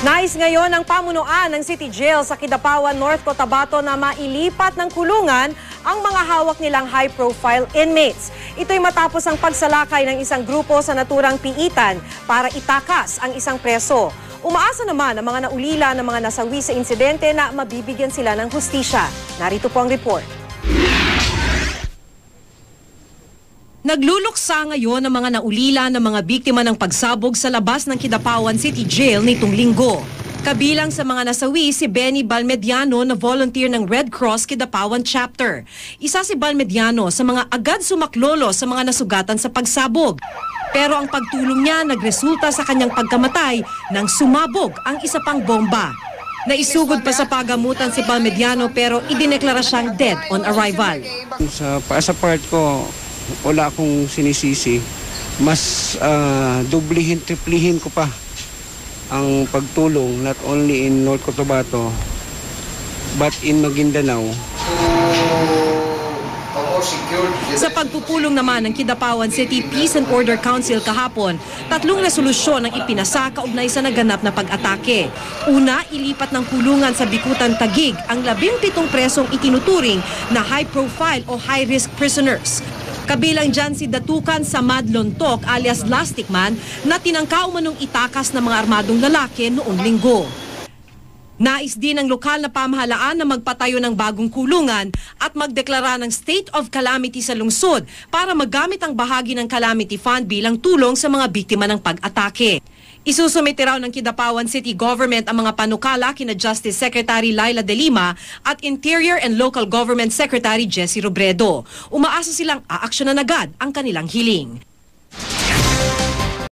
Nais ngayon ng pamunuan ng City Jail sa Kidapawan, North Cotabato na mailipat ng kulungan ang mga hawak nilang high-profile inmates. Ito'y matapos ang pagsalakay ng isang grupo sa naturang piitan para itakas ang isang preso. Umaasa naman ang mga naulila ng mga nasawi sa insidente na mabibigyan sila ng hustisya. Narito po ang report. Nagluluksa ngayon ang mga naulila ng mga biktima ng pagsabog sa labas ng Kidapawan City Jail nitong linggo. Kabilang sa mga nasawi si Benny Balmediano na volunteer ng Red Cross Kidapawan Chapter. Isa si Balmediano sa mga agad sumaklolo sa mga nasugatan sa pagsabog. Pero ang pagtulong niya nagresulta sa kanyang pagkamatay nang sumabog ang isa pang bomba. Naisugod pa sa pagamutan si Balmediano pero idineklara siyang dead on arrival. Sa part ko, wala akong sinisisi. Mas dublihin, triplihin ko pa ang pagtulong not only in North Cotabato but in Maguindanao. Sa pagpupulong naman ng Kidapawan City Peace and Order Council kahapon, 3 resolusyon ang ipinasa kaugnay sa naganap na pag-atake. Una, ilipat ng kulungan sa Bikutan Taguig ang 17 presong itinuturing na high-profile o high-risk prisoners. Kabilang dyan si Datukan Samad Lontok alias Lastic Man na tinangka umanong itakas ng mga armadong lalaki noong linggo. Nais din ng lokal na pamahalaan na magpatayo ng bagong kulungan at magdeklara ng state of calamity sa lungsod para magamit ang bahagi ng calamity fund bilang tulong sa mga biktima ng pag-atake. Isusumite raw ng Kidapawan City Government ang mga panukala kina Justice Secretary Laila De Lima at Interior and Local Government Secretary Jessie Robredo. Umaasa silang aaksyonan agad ang kanilang hiling.